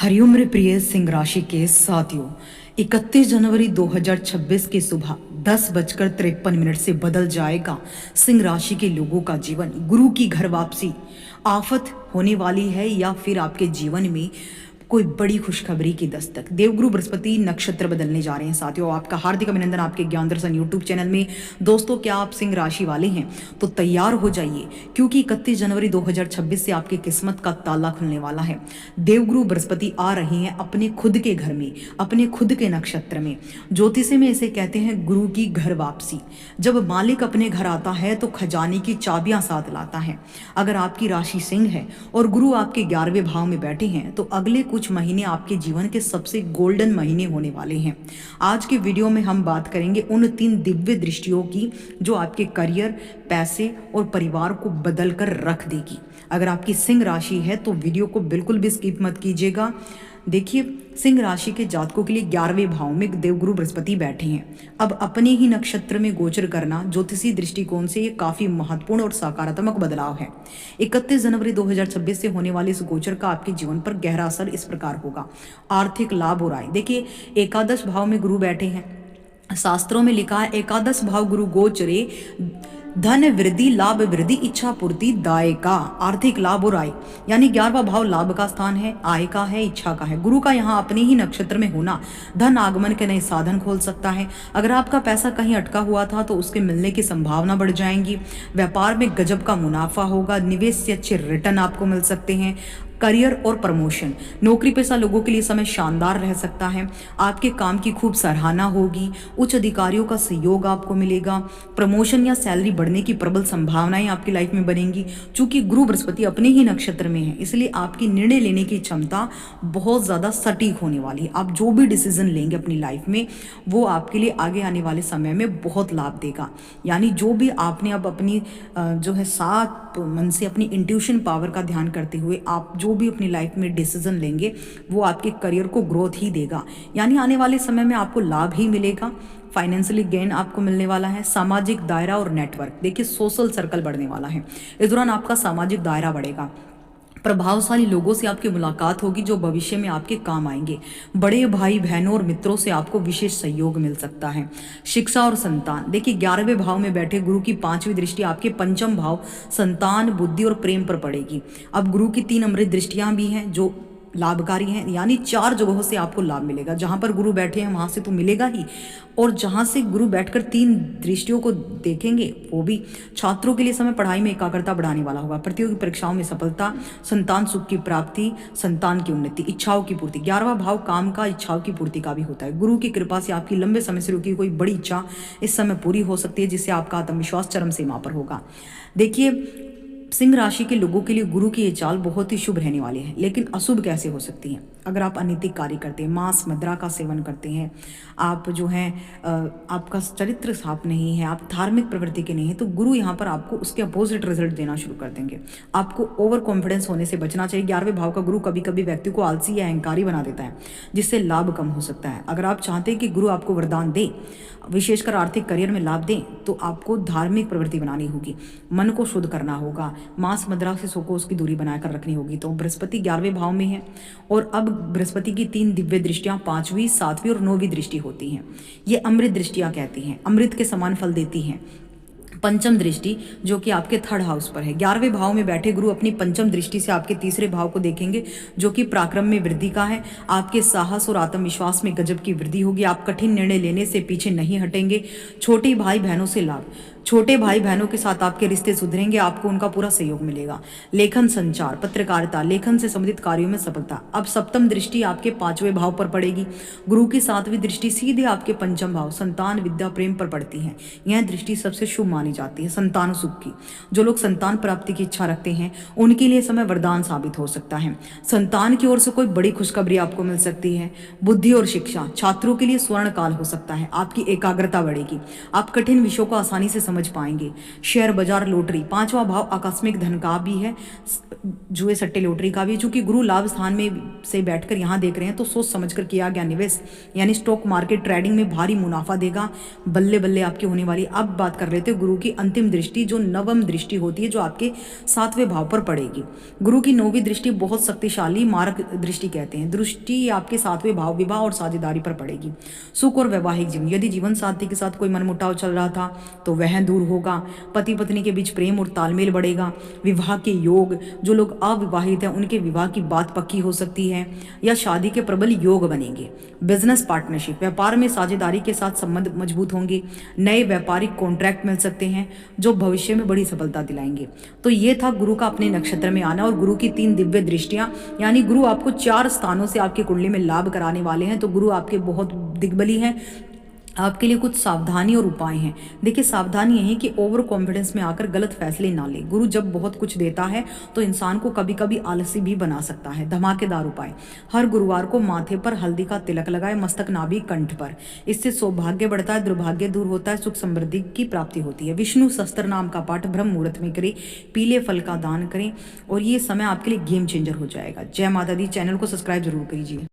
हरिउम्र प्रिय सिंह राशि के साथियों, 31 जनवरी 2026 की सुबह 10:53 से बदल जाएगा सिंह राशि के लोगों का जीवन। गुरु की घर वापसी आफत होने वाली है या फिर आपके जीवन में कोई बड़ी खुशखबरी की दस्तक। देवगुरु बृहस्पति नक्षत्र बदलने जा रहे हैं। साथियों, आपका हार्दिक अभिनंदन आपके ज्ञान दर्शन यूट्यूब चैनल में। दोस्तों, क्या आप सिंह राशि वाले हैं तो तैयार हो जाइए, क्योंकि 31 जनवरी 2026 से आपकी किस्मत का ताला खुलने वाला है। देवगुरु बृहस्पति आ रहे हैं अपने खुद के घर में, अपने खुद के नक्षत्र में। ज्योतिषी में इसे कहते हैं गुरु की घर वापसी। जब मालिक अपने घर आता है तो खजाने की चाबियां साथ लाता है। अगर आपकी राशि सिंह है और गुरु आपके 11वें भाव में बैठे हैं तो अगले कुछ महीने आपके जीवन के सबसे गोल्डन महीने होने वाले हैं। आज के वीडियो में हम बात करेंगे उन 3 दिव्य दृष्टियों की जो आपके करियर, पैसे और परिवार को बदल कर रख देगी। अगर आपकी सिंह राशि है तो वीडियो को बिल्कुल भी स्किप मत कीजिएगा। देखिए, सिंह राशि के जातकों के लिए 11वें भाव में देवगुरु बृहस्पति बैठे हैं। अब अपने ही नक्षत्र में गोचर करना ज्योतिषी दृष्टिकोण से ये काफी महत्वपूर्ण और सकारात्मक बदलाव है। 31 जनवरी 2026 से होने वाले इस गोचर का आपके जीवन पर गहरा असर इस प्रकार होगा। आर्थिक लाभ और आय। देखिए, एकादश भाव में गुरु बैठे हैं। शास्त्रों में लिखा है एकादश भाव गुरु गोचरे धन वृद्धि, लाभ वृद्धि, इच्छा पूर्ति, दाय का। आर्थिक लाभ और आय, यानी 11वां भाव लाभ का स्थान है, आय का है, इच्छा का है। गुरु का यहाँ अपने ही नक्षत्र में होना धन आगमन के नए साधन खोल सकता है। अगर आपका पैसा कहीं अटका हुआ था तो उसके मिलने की संभावना बढ़ जाएंगी। व्यापार में गजब का मुनाफा होगा। निवेश से अच्छे रिटर्न आपको मिल सकते हैं। करियर और प्रमोशन, नौकरी पेशा लोगों के लिए समय शानदार रह सकता है। आपके काम की खूब सराहना होगी। उच्च अधिकारियों का सहयोग आपको मिलेगा। प्रमोशन या सैलरी बढ़ने की प्रबल संभावनाएं आपकी लाइफ में बनेंगी। चूंकि गुरु बृहस्पति अपने ही नक्षत्र में है, इसलिए आपकी निर्णय लेने की क्षमता बहुत ज्यादा सटीक होने वाली है। आप जो भी डिसीजन लेंगे अपनी लाइफ में वो आपके लिए आगे आने वाले समय में बहुत लाभ देगा। यानी जो भी आपने अब अपनी जो है सात मन से अपनी इंट्यूशन पावर का ध्यान करते हुए आप जो भी अपनी लाइफ में डिसीजन लेंगे वो आपके करियर को ग्रोथ ही देगा। यानी आने वाले समय में आपको लाभ ही मिलेगा। फाइनेंशियली गेन आपको मिलने वाला है। सामाजिक दायरा और नेटवर्क, देखिए सोशल सर्कल बढ़ने वाला है। इस दौरान आपका सामाजिक दायरा बढ़ेगा। प्रभावशाली लोगों से आपकी मुलाकात होगी जो भविष्य में आपके काम आएंगे। बड़े भाई बहनों और मित्रों से आपको विशेष सहयोग मिल सकता है। शिक्षा और संतान, देखिए 11वें भाव में बैठे गुरु की 5वीं दृष्टि आपके पंचम भाव संतान, बुद्धि और प्रेम पर पड़ेगी। अब गुरु की 3 अमृत दृष्टियां भी हैं जो लाभकारी हैं, यानी 4 जगहों से आपको लाभ मिलेगा। जहां पर गुरु बैठे हैं वहां से तो मिलेगा ही, और जहां से गुरु बैठकर 3 दृष्टियों को देखेंगे वो भी। छात्रों के लिए समय पढ़ाई में एकाग्रता बढ़ाने वाला होगा। प्रतियोगी परीक्षाओं में सफलता, संतान सुख की प्राप्ति, संतान की उन्नति, इच्छाओं की पूर्ति। 11वां भाव काम का, इच्छाओं की पूर्ति का भी होता है। गुरु की कृपा से आपकी लंबे समय से रुकी कोई बड़ी इच्छा इस समय पूरी हो सकती है, जिससे आपका आत्मविश्वास चरम सीमा पर होगा। देखिए, सिंह राशि के लोगों के लिए गुरु की ये चाल बहुत ही शुभ रहने वाली है। लेकिन अशुभ कैसे हो सकती है? अगर आप अनैतिक कार्य करते हैं, मांस मदिरा का सेवन करते हैं, आप जो है आपका चरित्र साफ नहीं है, आप धार्मिक प्रवृत्ति के नहीं है, तो गुरु यहाँ पर आपको उसके अपोजिट रिजल्ट देना शुरू कर देंगे। आपको ओवर कॉन्फिडेंस होने से बचना चाहिए। 11वें भाव का गुरु कभी कभी व्यक्ति को आलसी या अहंकारी बना देता है, जिससे लाभ कम हो सकता है। अगर आप चाहते हैं कि गुरु आपको वरदान दे, विशेषकर आर्थिक करियर में लाभ दें, तो आपको धार्मिक प्रवृत्ति बनानी होगी। मन को शुद्ध करना होगा। मांस मदिरा से को उसकी दूरी बनाकर रखनी होगी। तो बृहस्पति 11वें भाव में है, और अब बृहस्पति की 3 दिव्य दृष्टियां 5वीं, 7वीं और 9वीं दृष्टि होती हैं। ये अमृत दृष्टियां कहती हैं, अमृत के समान फल देती हैं। पंचम दृष्टि जो कि आपके 3rd हाउस पर है। 11वें भाव में बैठे गुरु अपनी पंचम दृष्टि से आपके 3रे भाव को देखेंगे, जो कि पराक्रम में वृद्धि का है। आपके साहस और आत्मविश्वास में गजब की वृद्धि होगी। आप कठिन निर्णय लेने से पीछे नहीं हटेंगे। छोटे भाई बहनों से लाभ, छोटे भाई बहनों के साथ आपके रिश्ते सुधरेंगे, आपको उनका पूरा सहयोग मिलेगा। लेखन, संचार, पत्रकारिता, लेखन से संबंधित कार्यों में सफलता। अब सप्तम दृष्टि आपके 5वें भाव पर पड़ेगी। गुरु की 7वीं दृष्टि सीधे आपके पंचम भाव संतान, विद्या, प्रेम पर पड़ती है। यह दृष्टि सबसे शुभ मानी जाती है संतान सुख की। जो लोग संतान प्राप्ति की इच्छा रखते हैं उनके लिए समय वरदान साबित हो सकता है। संतान की ओर से कोई बड़ी खुशखबरी आपको मिल सकती है। बुद्धि और शिक्षा, छात्रों के लिए स्वर्ण काल हो सकता है। आपकी एकाग्रता बढ़ेगी। आप कठिन विषयों को आसानी से समझ पाएंगे। शेयर बाजार, लॉटरी, पांचवा भाव आकस्मिक धन का भी है, जुए सट्टे लॉटरी का भी। चूंकि गुरु लाभ स्थान में से बैठकर यहाँ देख रहे हैं तो सोच समझकर किया गया निवेश यानी स्टॉक मार्केट ट्रेडिंग में भारी मुनाफा देगा, बल्ले बल्ले आपकी होने वाली। अब बात कर लेते हैं गुरु की अंतिम दृष्टि, जो नवम दृष्टि होती है, जो आपके 7वें भाव पर पड़ेगी। गुरु की 9वीं दृष्टि बहुत शक्तिशाली मारक दृष्टि कहते हैं। दृष्टि आपके 7वें भाव विवाह और साझेदारी पर पड़ेगी। सुख और वैवाहिक जीवन, यदि जीवन साथी के साथ कोई मनमुटाव चल रहा था तो वह दूर होगा। पति पत्नी के बीच प्रेम और तालमेल बढ़ेगा। विवाह के योग, जो लोग अविवाहित हैं उनके विवाह की बात पक्की हो सकती है या शादी के प्रबल योग बनेंगे। बिजनेस पार्टनरशिप, व्यापार में साझेदारी के साथ संबंध मजबूत होंगे। नए व्यापारिक कॉन्ट्रैक्ट मिल सकते हैं जो भविष्य में बड़ी सफलता दिलाएंगे। तो ये था गुरु का अपने नक्षत्र में आना और गुरु की 3 दिव्य दृष्टियां, यानी गुरु आपको 4 स्थानों से आपकी कुंडली में लाभ कराने वाले हैं। तो गुरु आपके बहुत दिग्बली हैं। आपके लिए कुछ सावधानी और उपाय हैं। देखिए, सावधानी यही कि ओवर कॉन्फिडेंस में आकर गलत फैसले ना ले। गुरु जब बहुत कुछ देता है तो इंसान को कभी कभी आलसी भी बना सकता है। धमाकेदार उपाय, हर गुरुवार को माथे पर हल्दी का तिलक लगाए, मस्तक नाभि कंठ पर। इससे सौभाग्य बढ़ता है, दुर्भाग्य दूर होता है, सुख समृद्धि की प्राप्ति होती है। विष्णु सहस्त्र नाम का पाठ ब्रह्म मुहूर्त में करें, पीले फल का दान करें और ये समय आपके लिए गेम चेंजर हो जाएगा। जय माता दी। चैनल को सब्सक्राइब जरूर कीजिए।